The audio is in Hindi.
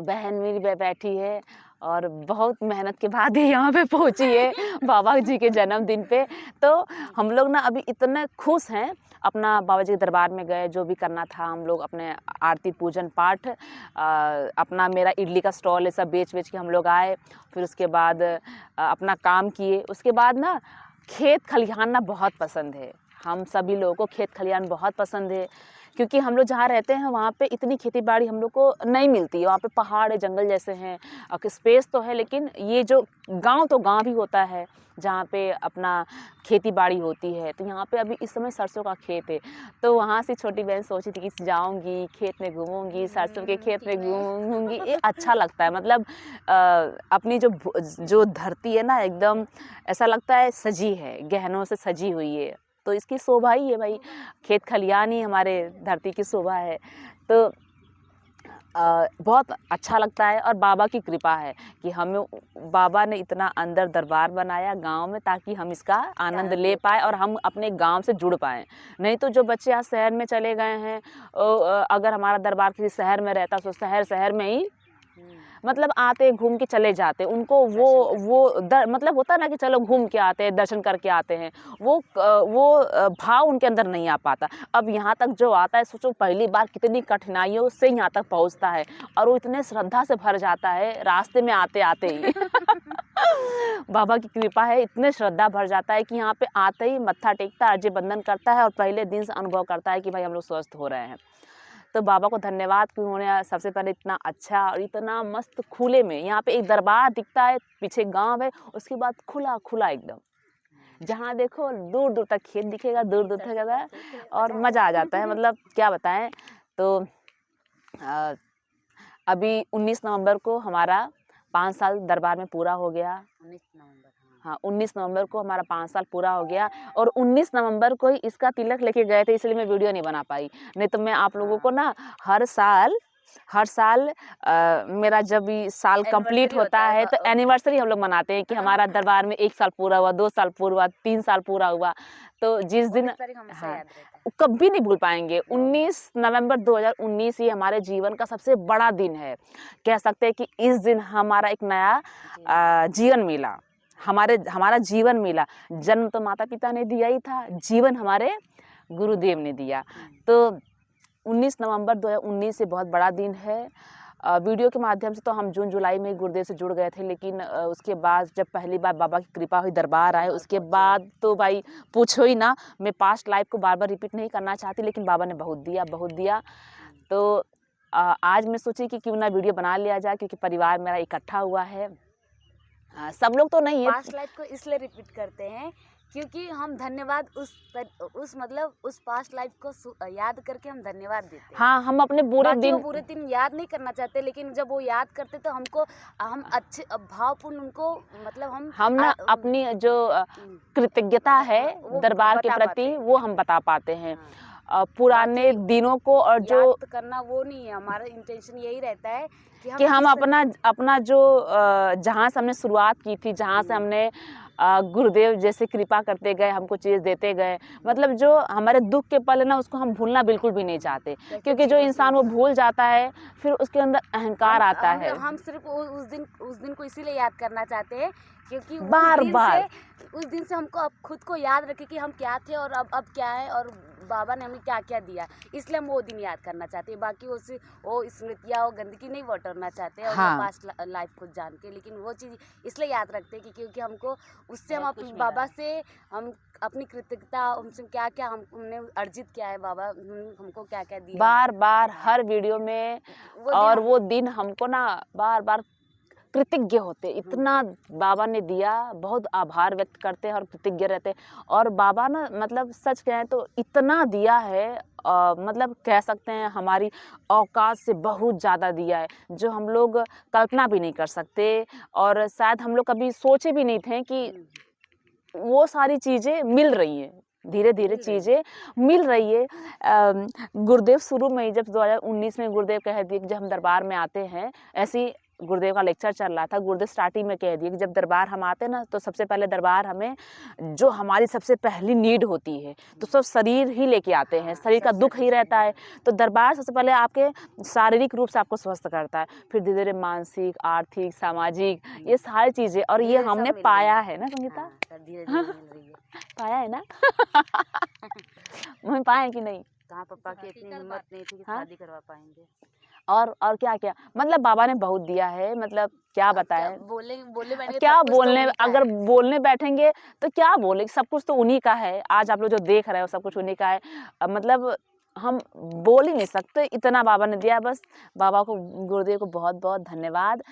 बहन मेरी बैठी है और बहुत मेहनत के बाद ही यहाँ पे पहुँची है बाबा जी के जन्मदिन पे। तो हम लोग ना अभी इतने खुश हैं, अपना बाबा जी के दरबार में गए, जो भी करना था हम लोग अपने आरती पूजन पाठ, अपना मेरा इडली का स्टॉल ये सब बेच के हम लोग आए। फिर उसके बाद अपना काम किए। उसके बाद ना खेत खलिहान ना बहुत पसंद है, हम सभी लोगों को खेत खलिहान बहुत पसंद है, क्योंकि हम लोग जहाँ रहते हैं वहाँ पे इतनी खेती बाड़ी हम लोग को नहीं मिलती है। वहाँ पे पहाड़ है, जंगल जैसे हैं, स्पेस तो है, लेकिन ये जो गांव तो गांव भी होता है जहाँ पे अपना खेती बाड़ी होती है। तो यहाँ पे अभी इस समय सरसों का खेत है, तो वहाँ से छोटी बहन सोची थी कि जाऊँगी खेत में घूमूंगी, सरसों के खेत में घूमूंगी। ये अच्छा लगता है, मतलब अपनी जो धरती है ना, एकदम ऐसा लगता है सजी है, गहनों से सजी हुई है। तो इसकी शोभा ही है भाई, खेत खलियान ही हमारे धरती की शोभा है। तो बहुत अच्छा लगता है। और बाबा की कृपा है कि हमें बाबा ने इतना अंदर दरबार बनाया गांव में, ताकि हम इसका आनंद ले पाए और हम अपने गांव से जुड़ पाएँ। नहीं तो जो बच्चे आज शहर में चले गए हैं, अगर हमारा दरबार किसी शहर में रहता तो शहर में ही मतलब आते घूम के चले जाते, उनको मतलब होता ना कि चलो घूम के आते हैं, दर्शन करके आते हैं, वो भाव उनके अंदर नहीं आ पाता। अब यहाँ तक जो आता है, सोचो पहली बार कितनी कठिनाइयों से यहाँ तक पहुँचता है, और वो इतने श्रद्धा से भर जाता है रास्ते में आते आते ही बाबा की कृपा है, इतने श्रद्धा भर जाता है कि यहाँ पे आते ही मत्था टेकता है, अर्जी बंधन करता है और पहले दिन से अनुभव करता है कि भाई हम लोग स्वस्थ हो रहे हैं। तो बाबा को धन्यवाद कि उन्होंने सबसे पहले इतना अच्छा और इतना मस्त खुले में, यहाँ पे एक दरबार दिखता है, पीछे गांव है, उसके बाद खुला खुला एकदम, जहाँ देखो दूर दूर तक खेत दिखेगा, दूर दूर तक जाता है और मज़ा आ जाता है, मतलब क्या बताएं। तो अभी 19 नवंबर को हमारा 5 साल दरबार में पूरा हो गया। 19 नवंबर, हाँ 19 नवंबर को हमारा 5 साल पूरा हो गया, और 19 नवंबर को ही इसका तिलक लेके गए थे, इसलिए मैं वीडियो नहीं बना पाई। नहीं तो मैं आप लोगों को ना हर साल मेरा जब भी साल कंप्लीट होता है तो एनिवर्सरी हम लोग मनाते हैं कि हमारा दरबार में 1 साल पूरा हुआ, 2 साल पूरा हुआ, 3 साल पूरा हुआ। तो जिस दिन हाँ कभी नहीं भूल पाएंगे, 19 नवंबर 2019 ये हमारे जीवन का सबसे बड़ा दिन है। कह सकते हैं कि इस दिन हमारा एक नया जीवन मिला, हमारा जीवन मिला। जन्म तो माता पिता ने दिया ही था, जीवन हमारे गुरुदेव ने दिया। तो 19 नवंबर 2019 से बहुत बड़ा दिन है। वीडियो के माध्यम से तो हम जून जुलाई में ही गुरुदेव से जुड़ गए थे, लेकिन उसके बाद जब पहली बार बाबा की कृपा हुई, दरबार आए, उसके बाद तो भाई पूछो ही ना। मैं पास्ट लाइफ को बार बार रिपीट नहीं करना चाहती, लेकिन बाबा ने बहुत दिया। तो आज मैं सोची कि क्यों ना वीडियो बना लिया जाए, क्योंकि परिवार मेरा इकट्ठा हुआ है। सब लोग तो नहीं है, पास्ट लाइफ को इसलिए रिपीट करते हैं क्योंकि हम धन्यवाद उस पास्ट लाइफ को याद करके हम धन्यवाद देते हैं। हाँ हम अपने बुरे दिन याद नहीं करना चाहते, लेकिन जब वो याद करते तो हम अच्छे भावपूर्ण उनको मतलब हम ना अपनी जो कृतज्ञता है दरबार के प्रति वो हम बता पाते हैं। पुराने दिनों को और जो याद करना वो नहीं है, हमारा इंटेंशन यही रहता है कि हम अपना जो जहाँ से हमने शुरुआत की थी, जहाँ से हमने गुरुदेव जैसे कृपा करते गए, हमको चीज़ देते गए, मतलब जो हमारे दुख के पल है ना, उसको हम भूलना बिल्कुल भी नहीं चाहते, क्योंकि जो इंसान वो भूल जाता है फिर उसके अंदर अहंकार आता है। हम सिर्फ उस दिन को इसीलिए याद करना चाहते हैं क्योंकि बार उस दिन से हमको अब खुद को याद रखे कि हम क्या थे और अब क्या है, और बाबा ने हमें क्या क्या दिया, इसलिए हम वो दिन याद करना चाहते हैं। बाकी वो स्मृतियाँ, वो गंदगी नहीं बटोरना चाहते और हाँ। पास्ट लाइफ को जान के, लेकिन वो चीज़ इसलिए याद रखते हैं क्योंकि हमको उससे हम अपने बाबा से हम अपनी कृतज्ञता, हमसे क्या क्या हमने अर्जित किया है, बाबा हमको क्या क्या दिया, बार हर वीडियो में। और वो दिन हमको ना बार कृतज्ञ होते, इतना बाबा ने दिया, बहुत आभार व्यक्त करते हैं और कृतज्ञ रहते हैं। और बाबा ना मतलब सच कहें तो इतना दिया है, मतलब कह सकते हैं हमारी औकात से बहुत ज़्यादा दिया है, जो हम लोग कल्पना भी नहीं कर सकते, और शायद हम लोग कभी सोचे भी नहीं थे कि वो सारी चीज़ें मिल रही हैं, धीरे धीरे चीज़ें मिल रही है। गुरुदेव शुरू में ही जब 2019 में गुरुदेव कह दिए कि जब हम दरबार में आते हैं, ऐसी गुरुदेव का लेक्चर चल रहा था, गुरुदेव स्टार्टिंग में कह दिए कि जब दरबार हम आते हैं ना, तो सबसे पहले दरबार हमें जो हमारी सबसे पहली नीड होती है, तो सब शरीर ही लेके आते हैं, शरीर का दुख ही रहता है, तो दरबार सबसे पहले आपके शारीरिक रूप से आपको स्वस्थ करता है, फिर धीरे धीरे मानसिक, आर्थिक, सामाजिक, ये सारी चीज़ें, और ये हमने पाया है ना संगीता, धीरे धीरे मिल रही है। पाया है ना। मम्मी पाए कि नहीं? कहाँ पापा की इतनी हिम्मत नहीं थी कि हाँ? शादी करवा पाएंगे। और क्या क्या, मतलब बाबा ने बहुत दिया है, मतलब क्या बताएं, बोले बोले बैठे क्या सब कुछ तो बोलने, उन्हीं का अगर है। बोलने बैठेंगे तो क्या बोले, सब कुछ तो उन्हीं का है, आज आप लोग जो देख रहे हो सब कुछ उन्हीं का है। मतलब हम बोल ही नहीं सकते, इतना बाबा ने दिया, बस बाबा को, गुरुदेव को बहुत बहुत धन्यवाद।